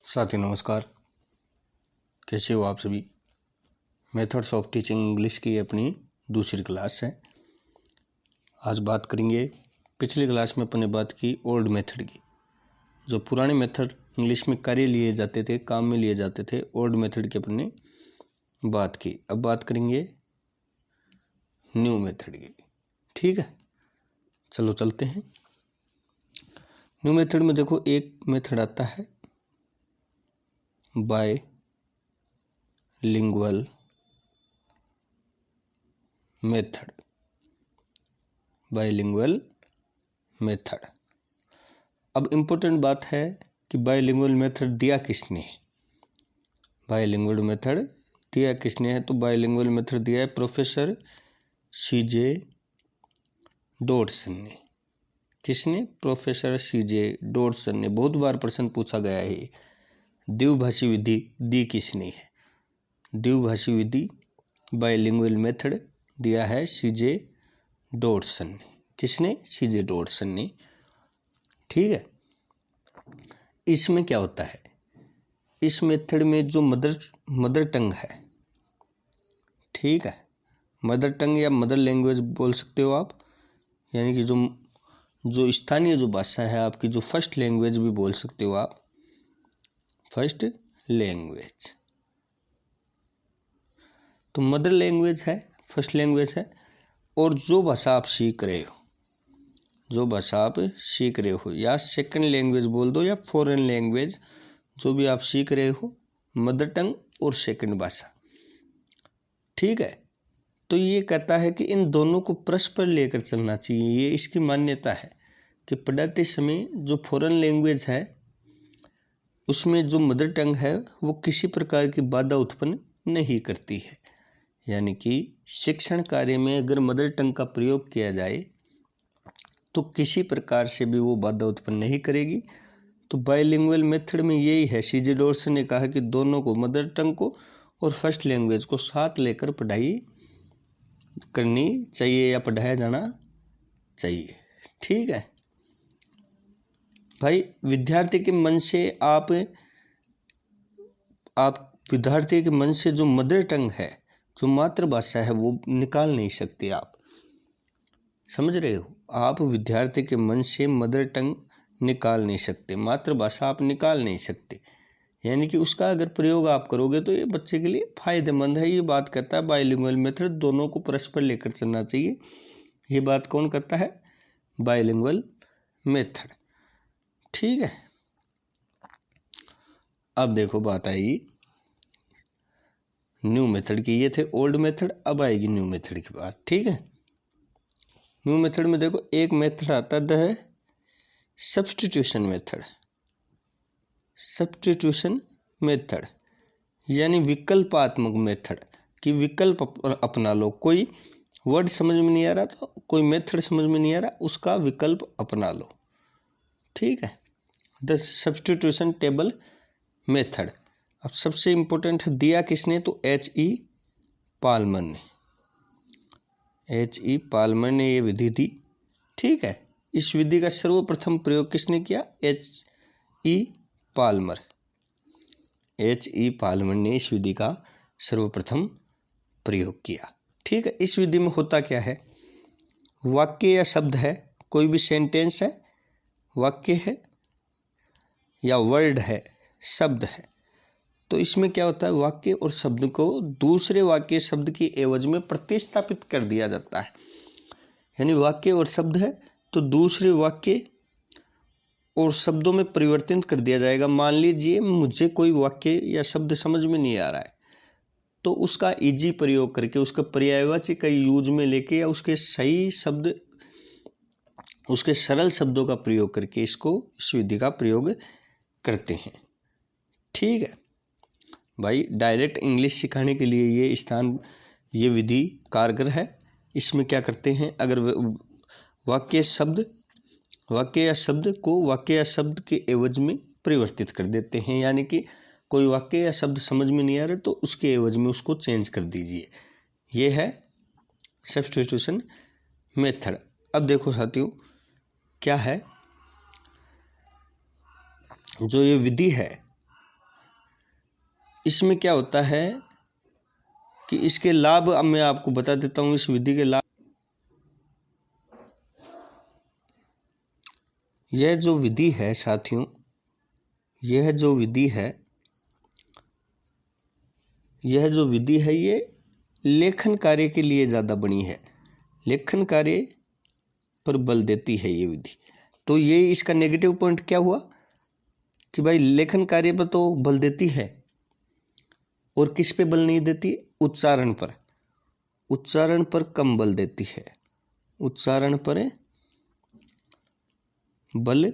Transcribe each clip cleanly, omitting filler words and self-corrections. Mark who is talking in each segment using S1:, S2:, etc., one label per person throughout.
S1: साथी नमस्कार, कैसे हो आप सभी। मेथड्स ऑफ टीचिंग इंग्लिश की अपनी दूसरी क्लास है। आज बात करेंगे, पिछली क्लास में अपने बात की ओल्ड मेथड की। जो पुराने मेथड इंग्लिश में कार्य लिए जाते थे, काम में लिए जाते थे, ओल्ड मेथड की अपने बात की। अब बात करेंगे न्यू मेथड की। ठीक है, चलो चलते हैं। न्यू मेथड में देखो, एक मेथड आता है बायलिंगुअल मेथड। Bilingual method. अब इम्पोर्टेंट बात है कि बायलिंगुअल मेथड दिया किसने है। बायलिंगुअल मेथड दिया किसने है, तो बायलिंगुअल मेथड दिया है प्रोफेसर सीजे डॉडसन ने। किसने? प्रोफेसर सीजे डॉडसन ने। बहुत बार प्रश्न पूछा गया है। द्विभाषी विधि दी किसने है? द्विभाषी विधि बायलिंगुअल मेथड दिया है सीजे डॉडसन ने। किसने? सीजे डॉडसन ने। ठीक है, इसमें क्या होता है, इस मेथड में जो मदर टंग है, ठीक है, मदर टंग या मदर लैंग्वेज बोल सकते हो आप, यानी कि जो स्थानीय जो भाषा है आपकी, जो फर्स्ट लैंग्वेज भी बोल सकते हो आप, फर्स्ट लैंग्वेज। तो मदर लैंग्वेज है, फर्स्ट लैंग्वेज है, और जो भाषा आप सीख रहे हो, जो भाषा आप सीख रहे हो, या सेकंड लैंग्वेज बोल दो या फॉरेन लैंग्वेज, जो भी आप सीख रहे हो, मदर टंग और सेकंड भाषा। ठीक है, तो ये कहता है कि इन दोनों को परस्पर लेकर चलना चाहिए। ये इसकी मान्यता है कि पढ़ाते समय जो फॉरेन लैंग्वेज है उसमें जो मदर टंग है वो किसी प्रकार की बाधा उत्पन्न नहीं करती है। यानी कि शिक्षण कार्य में अगर मदर टंग का प्रयोग किया जाए तो किसी प्रकार से भी वो बाधा उत्पन्न नहीं करेगी। तो बायलिंगुअल मेथड में यही है। सीजे डॉडसन ने कहा कि दोनों को, मदर टंग को और फर्स्ट लैंग्वेज को, साथ लेकर पढ़ाई करनी चाहिए या पढ़ाया जाना चाहिए। ठीक है भाई, विद्यार्थी के मन से आप विद्यार्थी के मन से जो मदर टंग है, जो मातृभाषा है, वो निकाल नहीं सकते। आप समझ रहे हो, आप विद्यार्थी के मन से मदर टंग निकाल नहीं सकते, मातृभाषा आप निकाल नहीं सकते। यानी कि उसका अगर प्रयोग आप करोगे तो ये बच्चे के लिए फायदेमंद है। ये बात कहता है बायलिंगुअल मेथड, दोनों को परस्पर लेकर चलना चाहिए। ये बात कौन कहता है? Bilingual method. ठीक है, अब देखो बात आएगी न्यू मेथड की। ये थे ओल्ड मेथड, अब आएगी न्यू मेथड की बात। ठीक है, न्यू मेथड में देखो एक मेथड आता है सब्स्टिट्यूशन मेथड। सब्स्टिट्यूशन मेथड यानी विकल्पात्मक मेथड, कि विकल्प अपना लो। कोई वर्ड समझ में नहीं आ रहा तो कोई मेथड समझ में नहीं आ रहा, उसका विकल्प अपना लो। ठीक है, द सब्स्टिट्यूशन टेबल मेथड। अब सबसे इंपॉर्टेंट है, दिया किसने? तो H.E. पाल्मर ने। H.E. पाल्मर ने ये विधि दी। ठीक है, इस विधि का सर्वप्रथम प्रयोग किसने किया? H.E. पाल्मर। H.E. पाल्मर ने इस विधि का सर्वप्रथम प्रयोग किया। ठीक है, इस विधि में होता क्या है, वाक्य या शब्द है, कोई भी सेंटेंस है, वाक्य है या वर्ड है, शब्द है, तो इसमें क्या होता है, वाक्य और शब्द को दूसरे वाक्य शब्द की एवज में प्रतिस्थापित कर दिया जाता है। यानी वाक्य और शब्द है तो दूसरे वाक्य और शब्दों में परिवर्तित कर दिया जाएगा। मान लीजिए मुझे कोई वाक्य या शब्द समझ में नहीं आ रहा है, तो उसका इजी प्रयोग करके, उसका पर्यायवाची का यूज में लेके, या उसके सही शब्द, उसके सरल शब्दों का प्रयोग करके इसको, इस विधि का प्रयोग करते हैं। ठीक है भाई, डायरेक्ट इंग्लिश सिखाने के लिए ये विधि कारगर है। इसमें क्या करते हैं, अगर वाक्य या शब्द को वाक्य या शब्द के एवज में परिवर्तित कर देते हैं। यानी कि कोई वाक्य या शब्द समझ में नहीं आ रहा तो उसके एवज में उसको चेंज कर दीजिए। ये है सब्स्टिट्यूशन मेथड। अब देखो साथियों, क्या है, जो ये विधि है इसमें क्या होता है कि इसके लाभ अब मैं आपको बता देता हूँ। इस विधि के लाभ, यह जो विधि है साथियों, यह जो विधि है ये लेखन कार्य के लिए ज़्यादा बनी है। लेखन कार्य पर बल देती है ये विधि। तो ये इसका नेगेटिव पॉइंट क्या हुआ कि भाई लेखन कार्य पर तो बल देती है और किस पे बल नहीं देती? उच्चारण पर। उच्चारण पर कम बल देती है। उच्चारण पर बल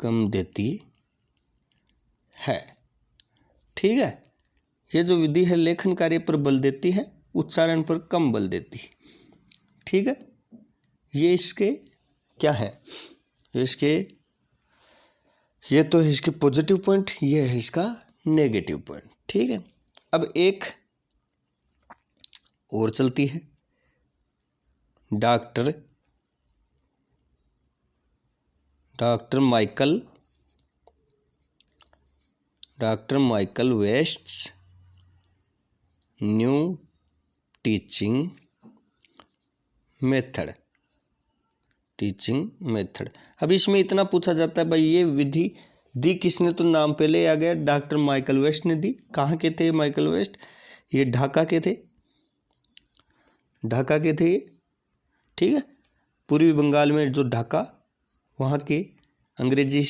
S1: कम देती है। ठीक है, ये जो विधि है लेखन कार्य पर बल देती है, उच्चारण पर कम बल देती है। ठीक है, ये इसके क्या है? ये तो है इसके पॉजिटिव पॉइंट, ये है इसका नेगेटिव पॉइंट। ठीक है, अब एक और चलती है। Doctor Michael wastes new teaching method. अब इसमें इतना पूछा जाता है भाई ये विधि दी किसने? तो नाम पहले आ गया, डॉक्टर माइकल वेस्ट ने दी। कहाँ के थे माइकल वेस्ट? ये ढाका के थे। ठीक है, पूर्वी बंगाल में जो ढाका, वहाँ के अंग्रेजी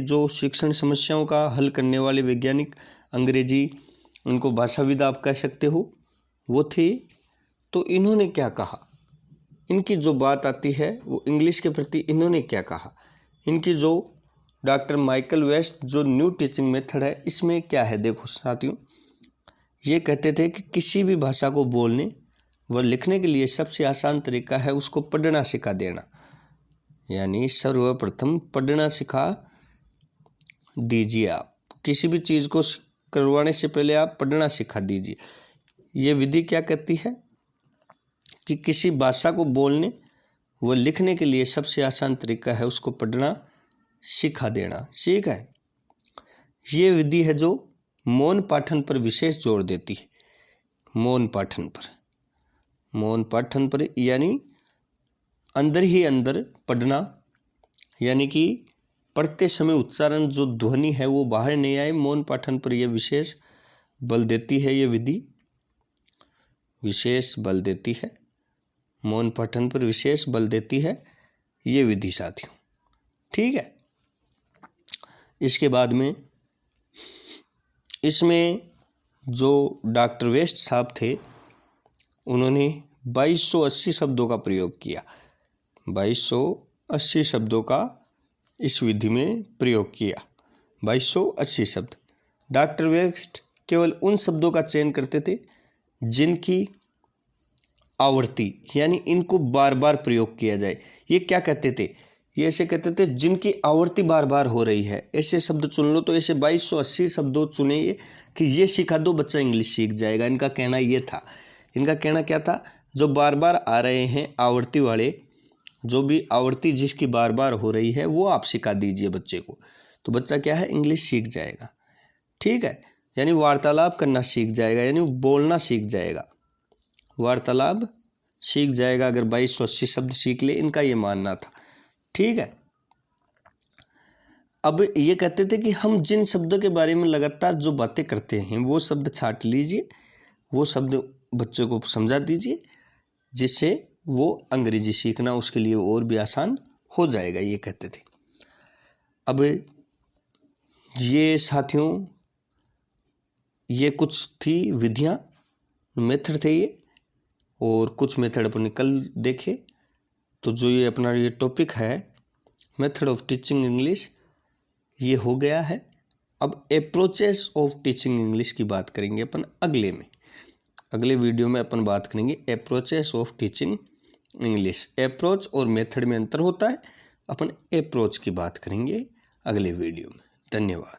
S1: जो शिक्षण समस्याओं का हल करने वाले वैज्ञानिक, अंग्रेजी उनको भाषाविद आप कह सकते हो, वो थे। तो इन्होंने क्या कहा? इनकी जो बात आती है वो इंग्लिश के प्रति इन्होंने क्या कहा? इनकी जो डॉक्टर माइकल वेस्ट जो न्यू टीचिंग मेथड है, इसमें क्या है देखो साथियों, ये कहते थे कि किसी भी भाषा को बोलने व लिखने के लिए सबसे आसान तरीका है उसको पढ़ना सिखा देना। यानी सर्वप्रथम पढ़ना सिखा दीजिए। आप किसी भी चीज़ को करवाने से पहले आप पढ़ना सिखा दीजिए। ये विधि क्या कहती है कि किसी भाषा को बोलने व लिखने के लिए सबसे आसान तरीका है उसको पढ़ना सिखा देना। ठीक है, ये विधि है जो मौन पाठन पर विशेष जोर देती है। मौन पाठन पर यानी अंदर ही अंदर पढ़ना, यानी कि पढ़ते समय उच्चारण जो ध्वनि है वो बाहर नहीं आए। मौन पाठन पर यह विशेष बल देती है। ये विधि विशेष बल देती है। मौन पाठन पर विशेष बल देती है ये विधि साथियों। ठीक है, इसके बाद में इसमें जो डॉक्टर वेस्ट साहब थे उन्होंने 2280 शब्दों का प्रयोग किया। 2280 शब्दों का इस विधि में प्रयोग किया। 2280 शब्द। डॉक्टर वेस्ट केवल उन शब्दों का चयन करते थे जिनकी आवर्ती, यानी इनको बार बार प्रयोग किया जाए। ये क्या कहते थे? ये ऐसे कहते थे जिनकी आवर्ती बार बार हो रही है, ऐसे शब्द चुन लो। तो ऐसे 2280 शब्दों चुने कि ये सिखा दो, बच्चा इंग्लिश सीख जाएगा। इनका कहना ये था। इनका कहना क्या था? जो बार बार आ रहे हैं आवर्ती वाले, जो भी आवर्ती जिसकी बार बार हो रही है वो आप सिखा दीजिए बच्चे को, तो बच्चा क्या है? इंग्लिश सीख जाएगा। ठीक है, यानी वार्तालाप करना सीख जाएगा, यानी बोलना सीख जाएगा, वार्तालाप सीख जाएगा अगर 2280 शब्द सीख ले। इनका ये मानना था। ठीक है, अब ये कहते थे कि हम जिन शब्दों के बारे में लगातार जो बातें करते हैं वो शब्द छांट लीजिए, वो शब्द बच्चे को समझा दीजिए, जिससे वो अंग्रेजी सीखना उसके लिए और भी आसान हो जाएगा, ये कहते थे। अब ये साथियों ये कुछ थी विधियां, मेथड थे ये, और कुछ मेथड अपन कल देखे। तो जो ये अपना ये टॉपिक है मेथड ऑफ टीचिंग इंग्लिश, ये हो गया है। अब अप्रोचेस ऑफ टीचिंग इंग्लिश की बात करेंगे अपन अगले वीडियो में अपन बात करेंगे approaches of teaching English. Approach और मेथड में अंतर होता है, अपन अप्रोच की बात करेंगे अगले वीडियो में। धन्यवाद।